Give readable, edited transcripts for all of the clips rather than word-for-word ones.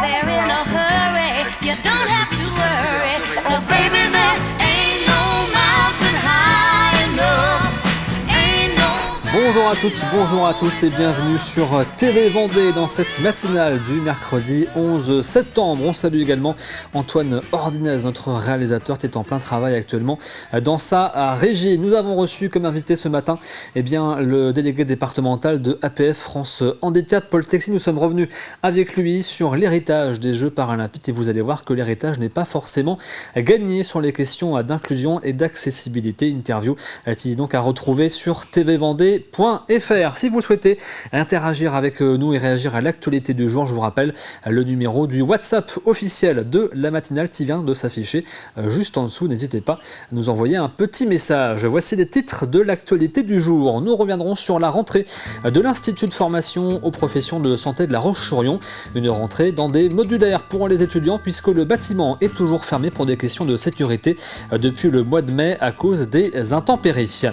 there in a hurry. You don't have to worry, 'cause baby there ain't no mountain high enough. Ain't no. Bonjour à toutes, bonjour à tous et bienvenue sur TV Vendée dans cette matinale du mercredi 11 septembre. On salue également Antoine Ordinez, notre réalisateur qui est en plein travail actuellement dans sa régie. Nous avons reçu comme invité ce matin le délégué départemental de APF France Handicap, Paul Texier. Nous sommes revenus avec lui sur l'héritage des Jeux paralympiques et vous allez voir que l'héritage n'est pas forcément gagné sur les questions d'inclusion et d'accessibilité. Interview qui est donc à retrouver sur tvvendée.fr. Si vous souhaitez interagir avec nous et réagir à l'actualité du jour, je vous rappelle le numéro du WhatsApp officiel de la matinale qui vient de s'afficher juste en dessous. N'hésitez pas à nous envoyer un petit message. Voici les titres de l'actualité du jour. Nous reviendrons sur la rentrée de l'Institut de formation aux professions de santé de La Roche-sur-Yon. Une rentrée dans des modulaires pour les étudiants puisque le bâtiment est toujours fermé pour des questions de sécurité depuis le mois de mai à cause des intempéries.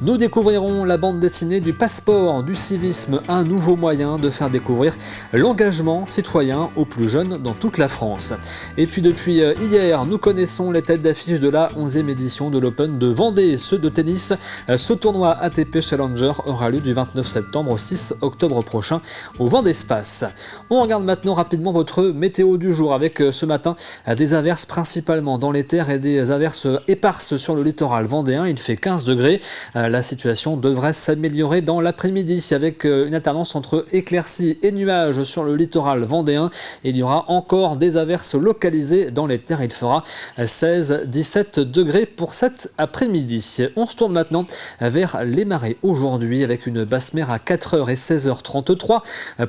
Nous découvrirons la bande dessinée du passeport du civisme, un nouveau moyen de faire découvrir l'engagement citoyen aux plus jeunes dans toute la France. Et puis depuis hier, nous connaissons les têtes d'affiche de la 11e édition de l'Open de Vendée, ceux de tennis. Ce tournoi ATP Challenger aura lieu du 29 septembre au 6 octobre prochain au Vendespace. On regarde maintenant rapidement votre météo du jour avec ce matin des averses principalement dans les terres et des averses éparses sur le littoral vendéen. Il fait 15 degrés. La situation devrait s'améliorer dans l'après-midi avec une alternance entre éclaircies et nuages sur le littoral vendéen. Il y aura encore des averses localisées dans les terres. Il fera 16-17 degrés pour cet après-midi. On se tourne maintenant vers les marées aujourd'hui avec une basse mer à 4h et 16h33,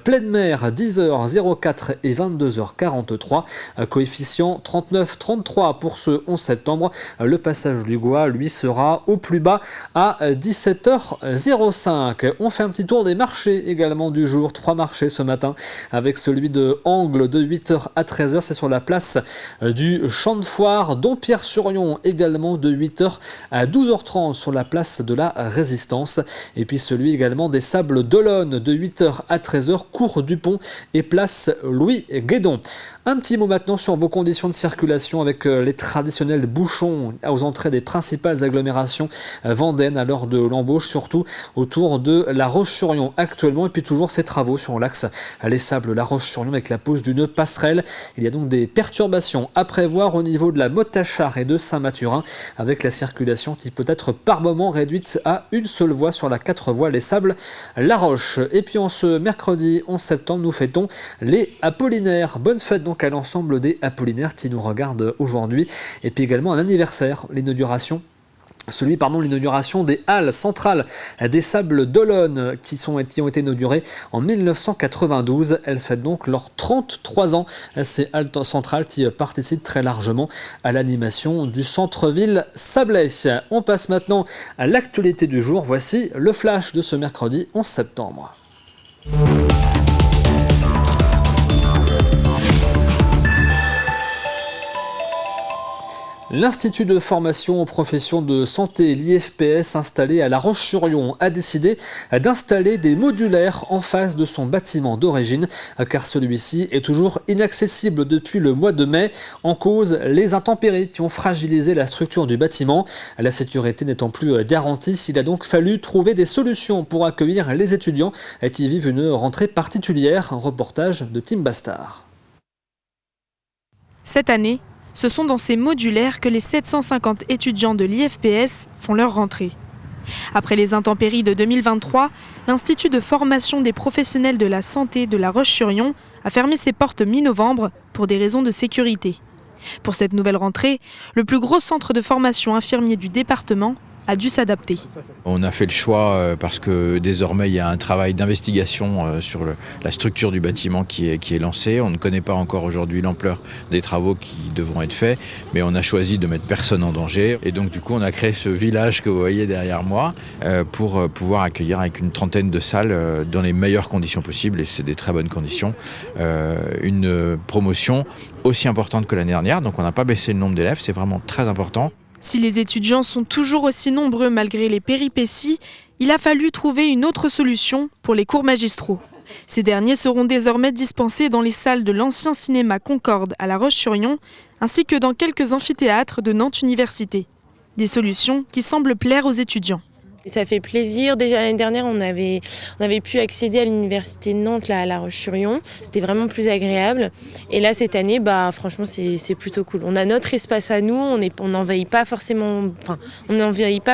pleine mer 10h04 et 22h43, coefficient 39-33 pour ce 11 septembre. Le passage du Gois, lui, sera au plus bas à 17h05. On fait un petit tour des marchés également du jour. 3 marchés ce matin avec celui de Angles de 8h à 13h. C'est sur la place du Champ de Foire. Dompierre-sur-Yon également de 8h à 12h30 sur la place de la Résistance. Et puis celui également des Sables d'Olonne de 8h à 13h, cours du Pont et place Louis-Guédon. Un petit mot maintenant sur vos conditions de circulation avec les traditionnels bouchons aux entrées des principales agglomérations vendéennes à l'heure de l'embauche, surtout autour de La Roche-sur-Yon actuellement. Et puis toujours ces travaux sur l'axe Les Sables La Roche-sur-Yon avec la pose d'une passerelle. Il y a donc des perturbations à prévoir au niveau de la Motte-à-Char et de Saint-Mathurin avec la circulation qui peut être par moment réduite à une seule voie sur la 4 voies Les Sables La Roche. Et puis en ce mercredi 11 septembre, nous fêtons les Apollinaires. Bonne fête donc à l'ensemble des Apollinaires qui nous regardent aujourd'hui. Et puis également un anniversaire, l'inauguration des halles centrales des Sables d'Olonne qui ont été inaugurées en 1992. Elles fêtent donc leurs 33 ans. Ces halles centrales qui participent très largement à l'animation du centre-ville sablais. On passe maintenant à l'actualité du jour. Voici le flash de ce mercredi 11 septembre. L'Institut de formation aux professions de santé, l'IFPS, installé à La Roche-sur-Yon, a décidé d'installer des modulaires en face de son bâtiment d'origine, car celui-ci est toujours inaccessible depuis le mois de mai, en cause les intempéries qui ont fragilisé la structure du bâtiment. La sécurité n'étant plus garantie, il a donc fallu trouver des solutions pour accueillir les étudiants qui vivent une rentrée particulière. Un reportage de Tim Bastard. Cette année, ce sont dans ces modulaires que les 750 étudiants de l'IFPS font leur rentrée. Après les intempéries de 2023, l'Institut de formation des professionnels de la santé de La Roche-sur-Yon a fermé ses portes mi-novembre pour des raisons de sécurité. Pour cette nouvelle rentrée, le plus gros centre de formation infirmier du département a dû s'adapter. On a fait le choix parce que désormais il y a un travail d'investigation sur la structure du bâtiment qui est lancé. On ne connaît pas encore aujourd'hui l'ampleur des travaux qui devront être faits, mais on a choisi de mettre personne en danger. Et donc du coup on a créé ce village que vous voyez derrière moi pour pouvoir accueillir avec une trentaine de salles dans les meilleures conditions possibles, et c'est des très bonnes conditions. Une promotion aussi importante que l'année dernière, donc on n'a pas baissé le nombre d'élèves, c'est vraiment très important. Si les étudiants sont toujours aussi nombreux malgré les péripéties, il a fallu trouver une autre solution pour les cours magistraux. Ces derniers seront désormais dispensés dans les salles de l'ancien cinéma Concorde à La Roche-sur-Yon, ainsi que dans quelques amphithéâtres de Nantes Université. Des solutions qui semblent plaire aux étudiants. Et ça fait plaisir. Déjà l'année dernière, on avait pu accéder à l'université de Nantes là, à La Roche-sur-Yon. C'était vraiment plus agréable. Et là, cette année, franchement, c'est plutôt cool. On a notre espace à nous. On n'envahit pas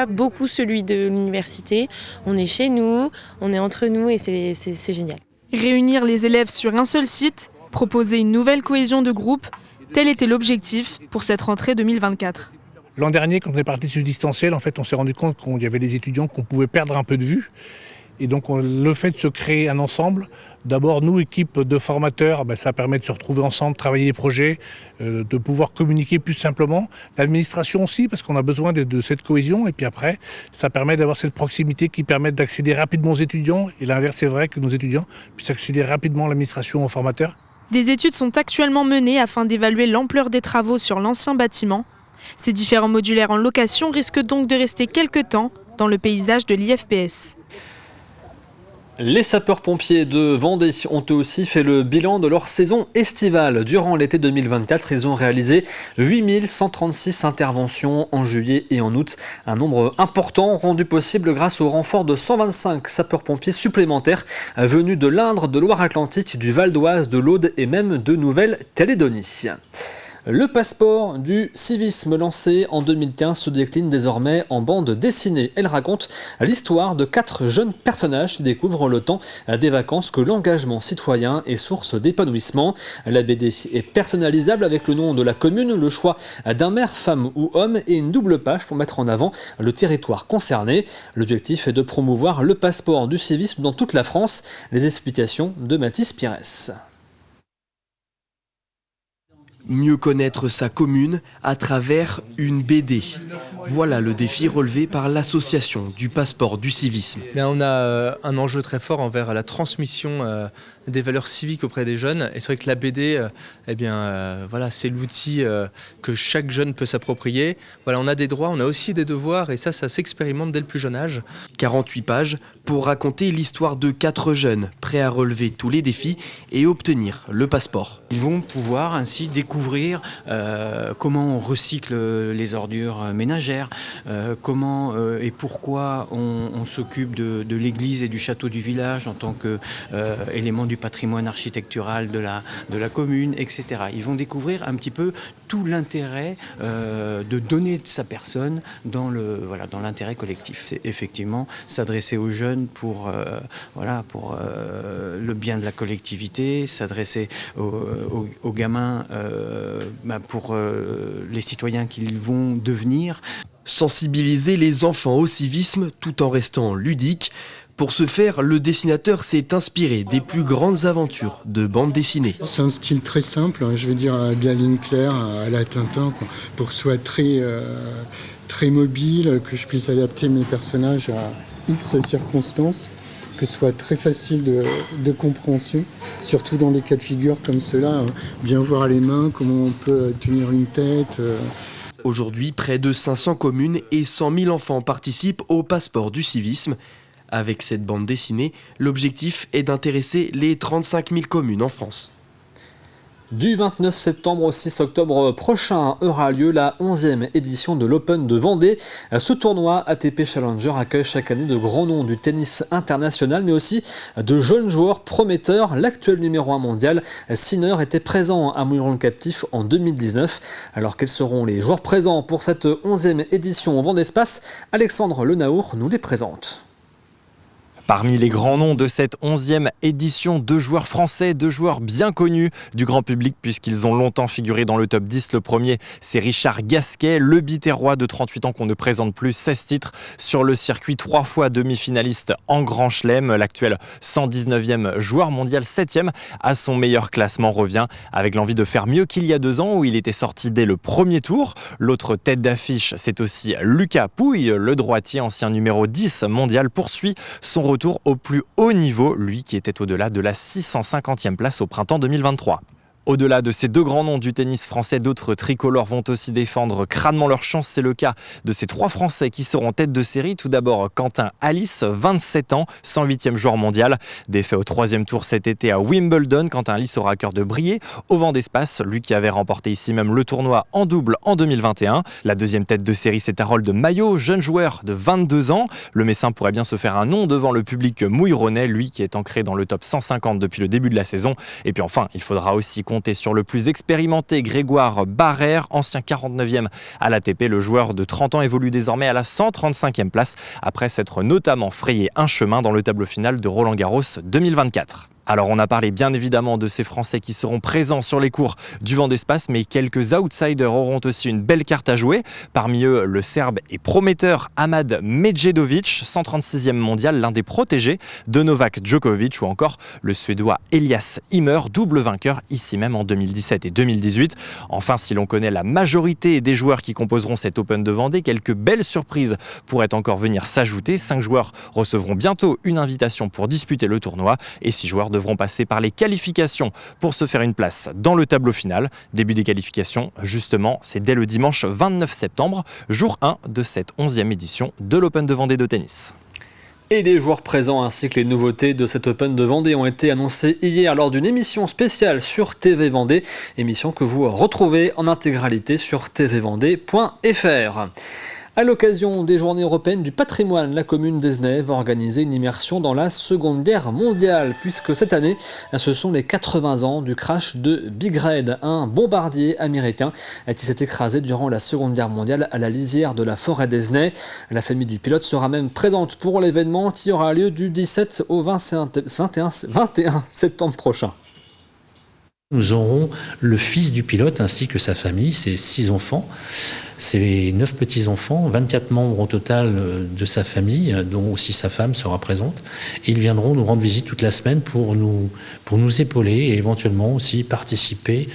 beaucoup celui de l'université. On est chez nous, on est entre nous et c'est génial. Réunir les élèves sur un seul site, proposer une nouvelle cohésion de groupe, tel était l'objectif pour cette rentrée 2024. L'an dernier, quand on est parti sur le distanciel, en fait, on s'est rendu compte qu'il y avait des étudiants qu'on pouvait perdre un peu de vue. Et donc, le fait de se créer un ensemble, d'abord, nous, équipe de formateurs, ça permet de se retrouver ensemble, travailler des projets, de pouvoir communiquer plus simplement. L'administration aussi, parce qu'on a besoin de cette cohésion. Et puis après, ça permet d'avoir cette proximité qui permet d'accéder rapidement aux étudiants. Et l'inverse, c'est vrai que nos étudiants puissent accéder rapidement à l'administration, aux formateurs. Des études sont actuellement menées afin d'évaluer l'ampleur des travaux sur l'ancien bâtiment. Ces différents modulaires en location risquent donc de rester quelque temps dans le paysage de l'IFPS. Les sapeurs-pompiers de Vendée ont eux aussi fait le bilan de leur saison estivale. Durant l'été 2024, ils ont réalisé 8136 interventions en juillet et en août. Un nombre important rendu possible grâce au renfort de 125 sapeurs-pompiers supplémentaires venus de l'Indre, de Loire-Atlantique, du Val d'Oise, de l'Aude et même de Nouvelle-Calédonie. Le passeport du civisme lancé en 2015 se décline désormais en bande dessinée. Elle raconte l'histoire de 4 jeunes personnages qui découvrent le temps des vacances que l'engagement citoyen est source d'épanouissement. La BD est personnalisable avec le nom de la commune, le choix d'un maire, femme ou homme et une double page pour mettre en avant le territoire concerné. L'objectif est de promouvoir le passeport du civisme dans toute la France. Les explications de Mathis Pires. Mieux connaître sa commune à travers une BD. Voilà le défi relevé par l'association du passeport du civisme. On a un enjeu très fort envers la transmission des valeurs civiques auprès des jeunes. Et c'est vrai que la BD, c'est l'outil que chaque jeune peut s'approprier. Voilà, on a des droits, on a aussi des devoirs et ça s'expérimente dès le plus jeune âge. 48 pages pour raconter l'histoire de 4 jeunes prêts à relever tous les défis et obtenir le passeport. Ils vont pouvoir ainsi découvrir comment on recycle les ordures ménagères, comment et pourquoi on s'occupe de l'église et du château du village en tant qu'élément du patrimoine architectural de la commune, etc. Ils vont découvrir un petit peu tout l'intérêt de donner de sa personne dans l'intérêt collectif. C'est effectivement s'adresser aux jeunes pour le bien de la collectivité, s'adresser aux gamins pour les citoyens qu'ils vont devenir. Sensibiliser les enfants au civisme tout en restant ludique. Pour ce faire, le dessinateur s'est inspiré des plus grandes aventures de bande dessinée. C'est un style très simple, je veux dire de la ligne claire à la Tintin, pour que ce soit très mobile, que je puisse adapter mes personnages à X circonstances, que ce soit très facile de compréhension, surtout dans des cas de figure comme ceux-là, bien voir les mains, comment on peut tenir une tête. Aujourd'hui, près de 500 communes et 100 000 enfants participent au passeport du civisme. Avec cette bande dessinée, l'objectif est d'intéresser les 35 000 communes en France. Du 29 septembre au 6 octobre prochain aura lieu la 11e édition de l'Open de Vendée. Ce tournoi ATP Challenger accueille chaque année de grands noms du tennis international, mais aussi de jeunes joueurs prometteurs. L'actuel numéro 1 mondial, Sinner, était présent à Mouilleron-le-Captif en 2019. Alors quels seront les joueurs présents pour cette 11e édition au Vendée-Espace ? Alexandre Lenaour nous les présente. Parmi les grands noms de cette 11e édition, 2 joueurs français, 2 joueurs bien connus du grand public puisqu'ils ont longtemps figuré dans le top 10. Le premier, c'est Richard Gasquet, le Biterrois de 38 ans qu'on ne présente plus, 16 titres sur le circuit, 3 fois demi-finaliste en Grand Chelem. L'actuel 119e joueur mondial, 7e à son meilleur classement, revient avec l'envie de faire mieux qu'il y a 2 ans où il était sorti dès le premier tour. L'autre tête d'affiche, c'est aussi Lucas Pouille, le droitier, ancien numéro 10 mondial, poursuit son retour au plus haut niveau, lui qui était au-delà de la 650e place au printemps 2023. Au-delà de ces deux grands noms du tennis français, d'autres tricolores vont aussi défendre crânement leur chance. C'est le cas de ces trois Français qui seront tête de série. Tout d'abord, Quentin Halys, 27 ans, 108e joueur mondial. Défait au 3e tour cet été à Wimbledon. Quentin Halys aura à cœur de briller au vent d'espace. Lui qui avait remporté ici même le tournoi en double en 2021. La deuxième tête de série, c'est Harold Maillot, jeune joueur de 22 ans. Le Messin pourrait bien se faire un nom devant le public mouilleronais, lui qui est ancré dans le top 150 depuis le début de la saison. Et puis enfin, il faudra aussi compter sur le plus expérimenté Grégoire Barrère, ancien 49e à l'ATP. Le joueur de 30 ans évolue désormais à la 135e place après s'être notamment frayé un chemin dans le tableau final de Roland-Garros 2024. Alors on a parlé bien évidemment de ces Français qui seront présents sur les cours du vent d'espace, mais quelques outsiders auront aussi une belle carte à jouer. Parmi eux, le Serbe et prometteur Ahmad Medjedovic, 136e mondial, l'un des protégés de Novak Djokovic, ou encore le Suédois Elias Ymer, double vainqueur ici même en 2017 et 2018. Enfin, si l'on connaît la majorité des joueurs qui composeront cet Open de Vendée, quelques belles surprises pourraient encore venir s'ajouter. 5 joueurs recevront bientôt une invitation pour disputer le tournoi et 6 joueurs devront passer par les qualifications pour se faire une place dans le tableau final. Début des qualifications, justement, c'est dès le dimanche 29 septembre, jour 1 de cette 11e édition de l'Open de Vendée de tennis. Et les joueurs présents ainsi que les nouveautés de cet Open de Vendée ont été annoncés hier lors d'une émission spéciale sur TV Vendée, émission que vous retrouvez en intégralité sur tvvendée.fr. À l'occasion des Journées européennes du patrimoine, la commune d'Esnay va organiser une immersion dans la Seconde Guerre mondiale, puisque cette année, ce sont les 80 ans du crash de Big Red, un bombardier américain qui s'est écrasé durant la Seconde Guerre mondiale à la lisière de la forêt d'Esnay. La famille du pilote sera même présente pour l'événement qui aura lieu du 17 au 21 septembre prochain. Nous aurons le fils du pilote ainsi que sa famille, ses 6 enfants. C'est 9 petits-enfants, 24 membres au total de sa famille, dont aussi sa femme sera présente. Et ils viendront nous rendre visite toute la semaine pour nous épauler et éventuellement aussi participer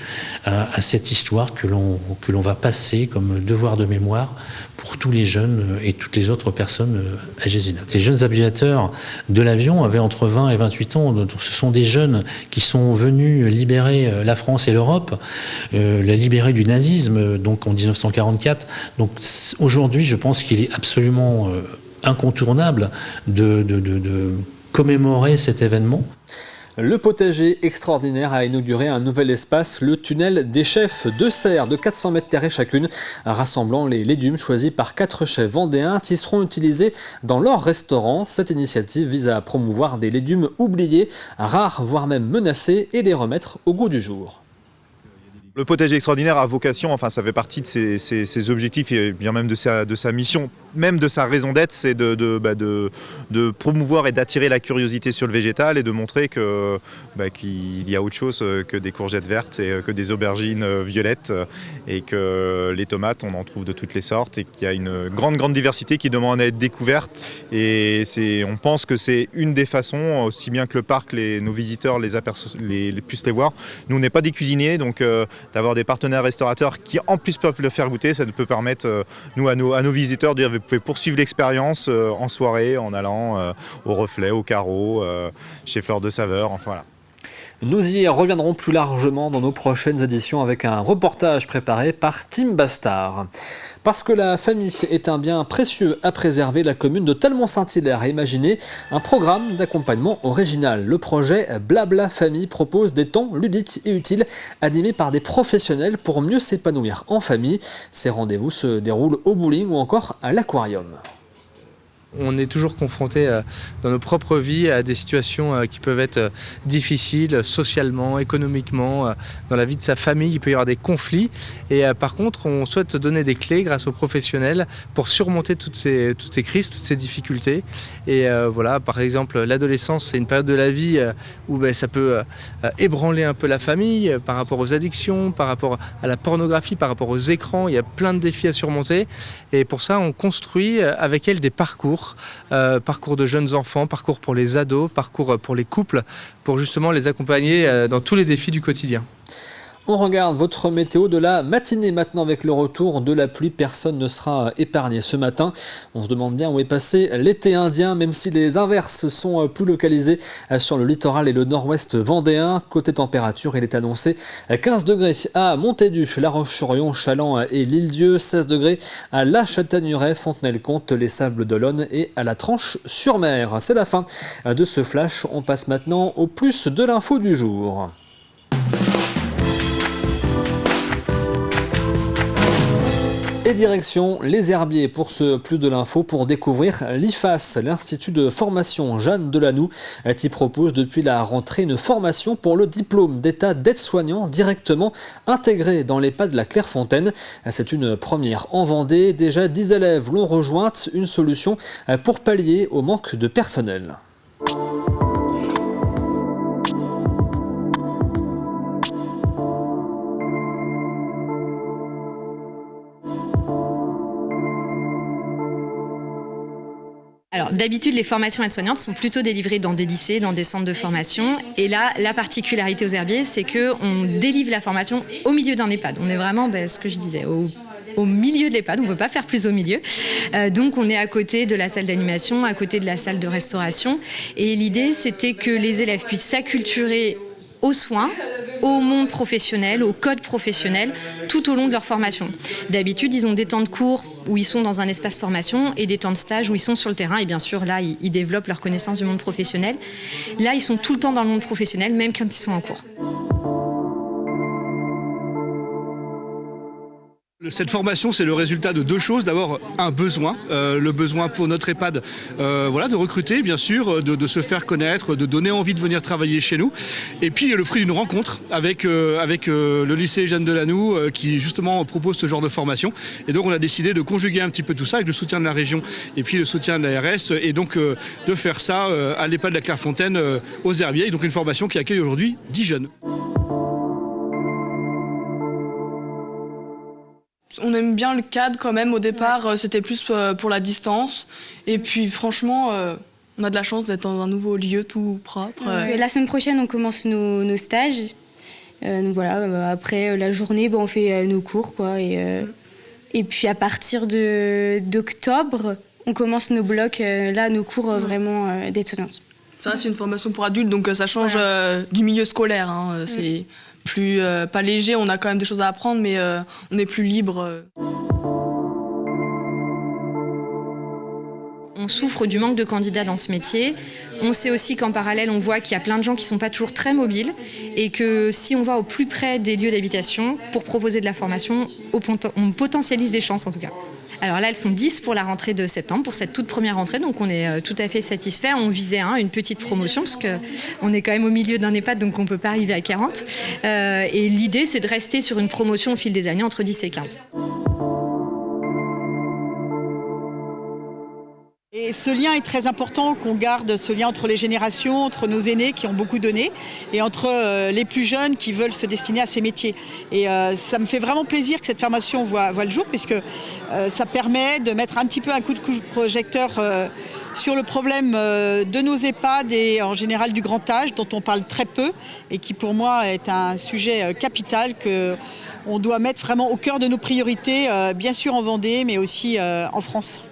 à cette histoire que l'on va passer comme devoir de mémoire pour tous les jeunes et toutes les autres personnes à Gézinac. Les jeunes aviateurs de l'avion avaient entre 20 et 28 ans. Donc ce sont des jeunes qui sont venus libérer la France et l'Europe, la libérer du nazisme, donc en 1944. Donc aujourd'hui, je pense qu'il est absolument incontournable de commémorer cet événement. Le potager extraordinaire a inauguré un nouvel espace, le tunnel des chefs, 2 serres de 400 mètres carrés chacune, rassemblant les légumes choisis par 4 chefs vendéens qui seront utilisés dans leur restaurant. Cette initiative vise à promouvoir des légumes oubliés, rares voire même menacés, et les remettre au goût du jour. Le potager extraordinaire a vocation, enfin ça fait partie de ses objectifs et bien même de sa mission, même de sa raison d'être, c'est de promouvoir et d'attirer la curiosité sur le végétal et de montrer qu'il y a autre chose que des courgettes vertes et que des aubergines violettes et que les tomates on en trouve de toutes les sortes et qu'il y a une grande diversité qui demande à être découverte et on pense que c'est une des façons, aussi bien que le parc, nos visiteurs puissent les voir. Nous on n'est pas des cuisiniers donc d'avoir des partenaires restaurateurs qui en plus peuvent le faire goûter, ça peut permettre à nos visiteurs de dire vous pouvez poursuivre l'expérience en soirée en allant au Reflet, au Carreau, chez Fleur de Saveur, enfin voilà. Nous y reviendrons plus largement dans nos prochaines éditions avec un reportage préparé par Tim Bastard. Parce que la famille est un bien précieux à préserver, la commune de Talmont-Saint-Hilaire a imaginé un programme d'accompagnement original. Le projet Blabla Famille propose des temps ludiques et utiles animés par des professionnels pour mieux s'épanouir en famille. Ces rendez-vous se déroulent au bowling ou encore à l'aquarium. On est toujours confronté dans nos propres vies à des situations qui peuvent être difficiles socialement, économiquement, dans la vie de sa famille, il peut y avoir des conflits et par contre on souhaite donner des clés grâce aux professionnels pour surmonter toutes ces crises, toutes ces difficultés et voilà, par exemple l'adolescence c'est une période de la vie où ça peut ébranler un peu la famille par rapport aux addictions, par rapport à la pornographie, par rapport aux écrans, il y a plein de défis à surmonter et pour ça on construit avec elle des parcours de jeunes enfants, parcours pour les ados, parcours pour les couples, pour justement les accompagner dans tous les défis du quotidien. On regarde votre météo de la matinée maintenant avec le retour de la pluie. Personne ne sera épargné ce matin. On se demande bien où est passé l'été indien, même si les inverses sont plus localisées sur le littoral et le nord-ouest vendéen. Côté température, il est annoncé 15 degrés à Montaigu, La Roche-sur-Yon, Chaland et l'Île-Dieu, 16 degrés à La Chataignerée, Fontenay-le-Comte, les Sables d'Olonne et à la Tranche-sur-Mer. C'est la fin de ce flash. On passe maintenant au plus de l'info du jour. Et direction les Herbiers pour ce plus de l'info pour découvrir l'IFAS, l'Institut de formation Jeanne Delanoux, qui propose depuis la rentrée une formation pour le diplôme d'état d'aide-soignant directement intégré dans l'EHPAD de la Clairefontaine. C'est une première en Vendée. Déjà 10 élèves l'ont rejointe, une solution pour pallier au manque de personnel. Alors d'habitude, les formations aides-soignantes sont plutôt délivrées dans des lycées, dans des centres de formation. Et là, la particularité aux Herbiers, c'est qu'on délivre la formation au milieu d'un EHPAD. On est vraiment, ce que je disais, au milieu de l'EHPAD, on ne peut pas faire plus au milieu. Donc on est à côté de la salle d'animation, à côté de la salle de restauration. Et l'idée, c'était que les élèves puissent s'acculturer aux soins, au monde professionnel, au code professionnel, tout au long de leur formation. D'habitude, ils ont des temps de cours où ils sont dans un espace formation et des temps de stage où ils sont sur le terrain. Et bien sûr, là, ils développent leur connaissance du monde professionnel. Là, ils sont tout le temps dans le monde professionnel, même quand ils sont en cours. Cette formation, c'est le résultat de deux choses. D'abord, un besoin, le besoin pour notre EHPAD de recruter, bien sûr, de se faire connaître, de donner envie de venir travailler chez nous. Et puis, le fruit d'une rencontre avec le lycée Jeanne Delanoux qui, justement, propose ce genre de formation. Et donc, on a décidé de conjuguer un petit peu tout ça avec le soutien de la région et puis le soutien de l'ARS et donc de faire ça à l'EHPAD de la Clairefontaine aux Herbiers. Et donc, une formation qui accueille aujourd'hui 10 jeunes. On aime bien le cadre quand même. Au départ, c'était plus pour la distance. Et puis franchement, on a de la chance d'être dans un nouveau lieu tout propre. La semaine prochaine, on commence nos stages. Donc voilà, après la journée, on fait nos cours, quoi. Et puis à partir d'octobre, on commence nos blocs, nos cours vraiment d'aide-soignante. Ça, c'est une formation pour adultes, donc ça change du milieu scolaire. C'est plus pas léger, on a quand même des choses à apprendre, mais on est plus libre. On souffre du manque de candidats dans ce métier. On sait aussi qu'en parallèle, on voit qu'il y a plein de gens qui ne sont pas toujours très mobiles et que si on va au plus près des lieux d'habitation pour proposer de la formation, on potentialise des chances en tout cas. Alors là, elles sont 10 pour la rentrée de septembre, pour cette toute première rentrée, donc on est tout à fait satisfait. On visait une petite promotion, parce qu'on est quand même au milieu d'un EHPAD, donc on ne peut pas arriver à 40. Et l'idée, c'est de rester sur une promotion au fil des années, entre 10 et 15. Et ce lien est très important, qu'on garde ce lien entre les générations, entre nos aînés qui ont beaucoup donné et entre les plus jeunes qui veulent se destiner à ces métiers. Et ça me fait vraiment plaisir que cette formation voit le jour, puisque ça permet de mettre un petit peu un coup de projecteur sur le problème de nos EHPAD et en général du grand âge, dont on parle très peu et qui pour moi est un sujet capital qu'on doit mettre vraiment au cœur de nos priorités, bien sûr en Vendée, mais aussi en France.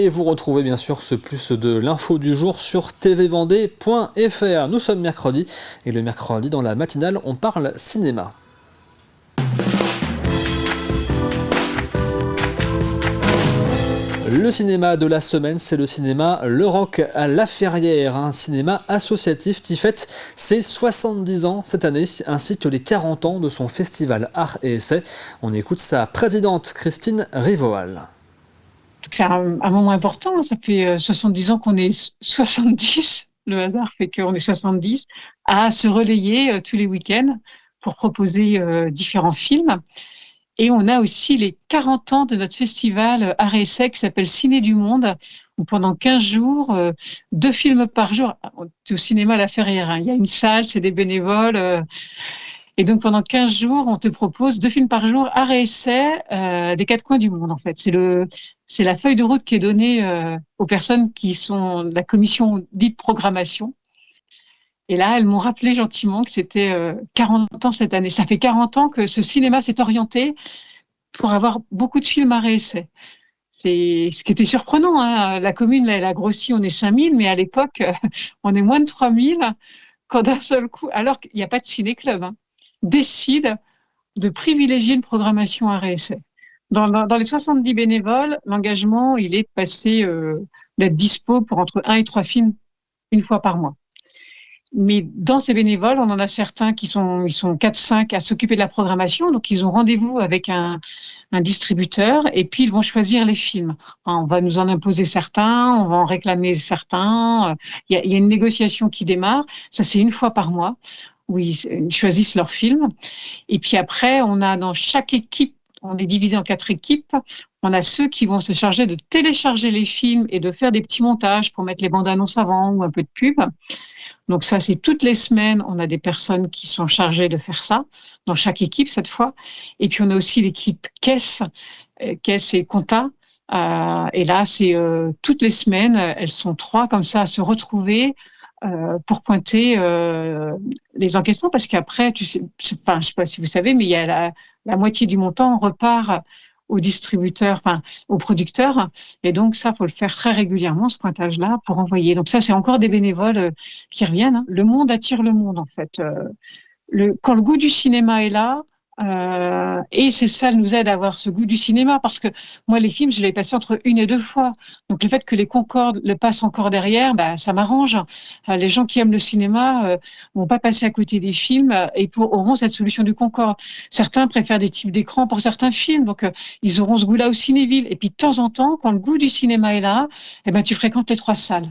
Et vous retrouvez bien sûr ce plus de l'info du jour sur tvvendée.fr. Nous sommes mercredi et le mercredi dans la matinale on parle cinéma. Le cinéma de la semaine, c'est le cinéma Le Roc à La Ferrière, un cinéma associatif qui fête ses 70 ans cette année, ainsi que les 40 ans de son festival Art et Essai. On écoute sa présidente Christine Rivoal. C'est un moment important, ça fait 70 ans qu'on est 70, le hasard fait qu'on est 70, à se relayer tous les week-ends pour proposer différents films. Et on a aussi les 40 ans de notre festival Art et Essai qui s'appelle Ciné du Monde, où pendant 15 jours, 2 films par jour, au cinéma La Ferrière, il y a une salle, c'est des bénévoles. Et donc, pendant 15 jours, on te propose 2 films par jour, Art et Essai, des 4 coins du monde, en fait. C'est la feuille de route qui est donnée aux personnes qui sont de la commission dite programmation. Et là, elles m'ont rappelé gentiment que c'était 40 ans cette année. Ça fait 40 ans que ce cinéma s'est orienté pour avoir beaucoup de films à réessai. C'est ce qui était surprenant, hein. La commune, là, elle a grossi, on est 5000, mais à l'époque, on est moins de 3000. Quand d'un seul coup, alors qu'il n'y a pas de ciné-club, hein, décide de privilégier une programmation à réessai. Dans les 70 bénévoles, l'engagement, il est passé d'être dispo pour entre 1 et 3 films une fois par mois. Mais dans ces bénévoles, on en a certains ils sont 4-5 à s'occuper de la programmation, donc ils ont rendez-vous avec un distributeur et puis ils vont choisir les films. On va nous en imposer certains, on va en réclamer certains. Il y a une négociation qui démarre, ça c'est une fois par mois, où ils choisissent leurs films. Et puis après, on a dans chaque équipe, on est divisé en 4 équipes. On a ceux qui vont se charger de télécharger les films et de faire des petits montages pour mettre les bandes annonces avant ou un peu de pub. Donc ça, c'est toutes les semaines, on a des personnes qui sont chargées de faire ça, dans chaque équipe cette fois. Et puis on a aussi l'équipe caisse et compta. Et là, c'est toutes les semaines, elles sont 3 comme ça à se retrouver pour pointer les encaissements, parce qu'après, je sais pas si vous savez, mais il y a la moitié du montant repart aux distributeurs, aux producteurs. Et donc, ça, faut le faire très régulièrement, ce pointage-là, pour envoyer. Donc ça, c'est encore des bénévoles qui reviennent, hein. Le monde attire le monde, en fait. Quand le goût du cinéma est là, et c'est ça nous aide à avoir ce goût du cinéma, parce que moi, les films, je les passais entre 1 et 2 fois. Donc le fait que les Concorde le passent encore derrière, ça m'arrange. Les gens qui aiment le cinéma vont pas passer à côté des films et auront cette solution du Concorde. Certains préfèrent des types d'écran pour certains films, donc ils auront ce goût-là au Cinéville. Et puis de temps en temps, quand le goût du cinéma est là, tu fréquentes les 3 salles.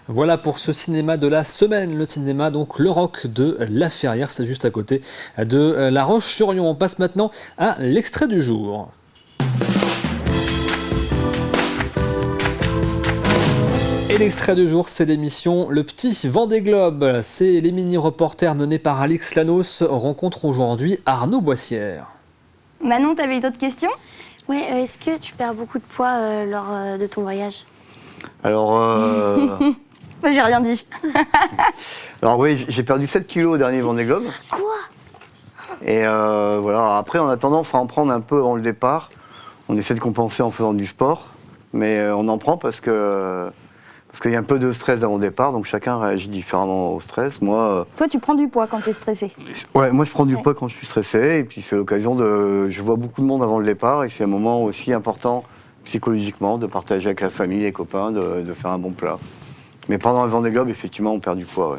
Voilà pour ce cinéma de la semaine, le cinéma donc Le Roc de La Ferrière, c'est juste à côté de La Roche-sur-Yon. On passe maintenant à l'extrait du jour. Et l'extrait du jour, c'est l'émission Le Petit Vendée Globe. C'est les mini-reporters menés par Alix Lanos rencontrent aujourd'hui Arnaud Boissière. Manon, t'avais d'autres questions ? Ouais, est-ce que tu perds beaucoup de poids lors de ton voyage ? Alors, j'ai rien dit. Alors oui, j'ai perdu 7 kilos au dernier Vendée Globe. Quoi ? Et voilà, après on a tendance à en prendre un peu avant le départ. On essaie de compenser en faisant du sport, mais on en prend parce qu'il y a un peu de stress avant le départ, donc chacun réagit différemment au stress. Moi, toi, tu prends du poids quand tu es stressé ? Ouais, moi je prends du poids quand je suis stressé, et puis c'est l'occasion je vois beaucoup de monde avant le départ, et c'est un moment aussi important psychologiquement, de partager avec la famille, les copains, de faire un bon plat. Mais pendant le Vendée Globe, effectivement, on perd du poids, ouais.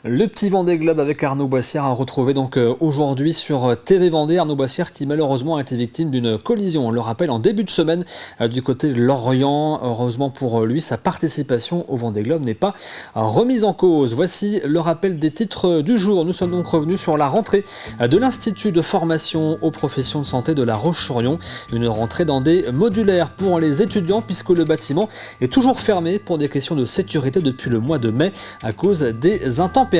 Le Petit Vendée Globe avec Arnaud Boissière à retrouver donc aujourd'hui sur TV Vendée. Arnaud Boissière qui malheureusement a été victime d'une collision, on le rappelle, en début de semaine du côté de Lorient. Heureusement pour lui, sa participation au Vendée Globe n'est pas remise en cause. Voici le rappel des titres du jour. Nous sommes donc revenus sur la rentrée de l'Institut de formation aux professions de santé de La Roche-sur-Yon. Une rentrée dans des modulaires pour les étudiants puisque le bâtiment est toujours fermé pour des questions de sécurité depuis le mois de mai à cause des intempéries.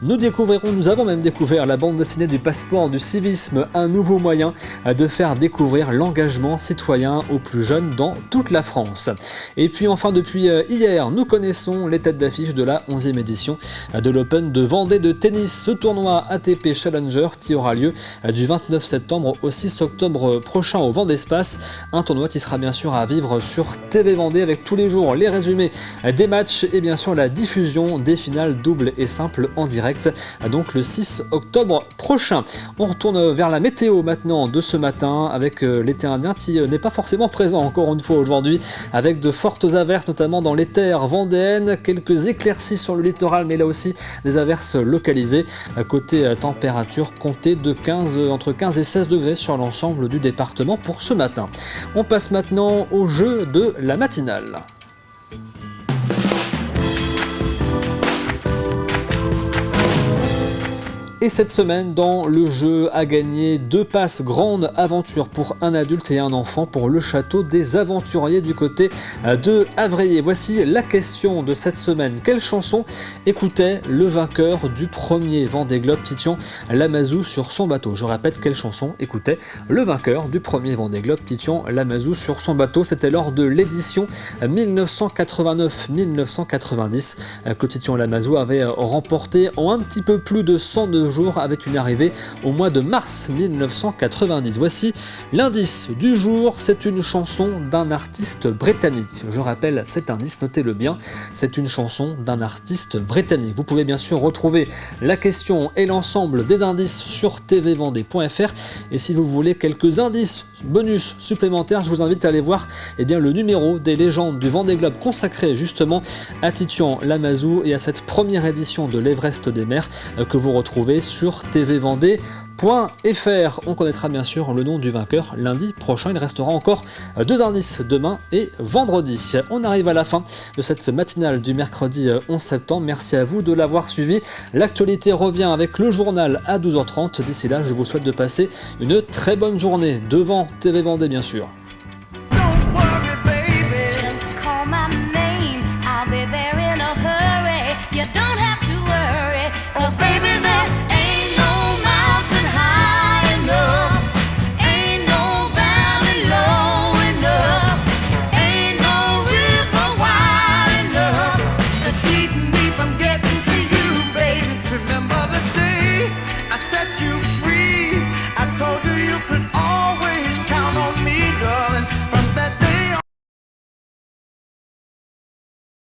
Nous avons même découvert la bande dessinée du passeport du civisme, un nouveau moyen de faire découvrir l'engagement citoyen aux plus jeunes dans toute la France. Et puis enfin, depuis hier, nous connaissons les têtes d'affiche de la 11e édition de l'Open de Vendée de tennis, ce tournoi ATP Challenger qui aura lieu du 29 septembre au 6 octobre prochain au Vendespace. Un tournoi qui sera bien sûr à vivre sur TV Vendée avec tous les jours les résumés des matchs et bien sûr la diffusion des finales doubles et simple en direct, donc le 6 octobre prochain. On retourne vers la météo maintenant de ce matin avec l'été indien qui n'est pas forcément présent encore une fois aujourd'hui, avec de fortes averses notamment dans les terres vendéennes, quelques éclaircies sur le littoral mais là aussi des averses localisées. Côté température, comptez de entre 15 et 16 degrés sur l'ensemble du département pour ce matin. On passe maintenant au jeu de la matinale. Et cette semaine, dans le jeu à gagner 2 passes grande aventure pour un adulte et un enfant pour le château des aventuriers du côté de Havrier. Voici la question de cette semaine. Quelle chanson écoutait le vainqueur du premier Vendée Globe Titouan Lamazou sur son bateau? Je répète, quelle chanson écoutait le vainqueur du premier Vendée Globe Titouan Lamazou sur son bateau? C'était lors de l'édition 1989-1990 que Titouan Lamazou avait remporté en un petit peu plus de 102 jours avec une arrivée au mois de mars 1990. Voici l'indice du jour, c'est une chanson d'un artiste britannique. Je rappelle cet indice, notez-le bien, c'est une chanson d'un artiste britannique. Vous pouvez bien sûr retrouver la question et l'ensemble des indices sur tvvendée.fr et si vous voulez quelques indices bonus supplémentaires, je vous invite à aller voir le numéro des légendes du Vendée Globe consacré justement à Titouan Lamazou et à cette première édition de l'Everest des mers que vous retrouvez sur tvvendée.fr. On connaîtra bien sûr le nom du vainqueur lundi prochain. Il restera encore 2 indices demain et vendredi. On arrive à la fin de cette matinale du mercredi 11 septembre. Merci à vous de l'avoir suivi. L'actualité revient avec le journal à 12h30. D'ici là, je vous souhaite de passer une très bonne journée devant TV Vendée bien sûr.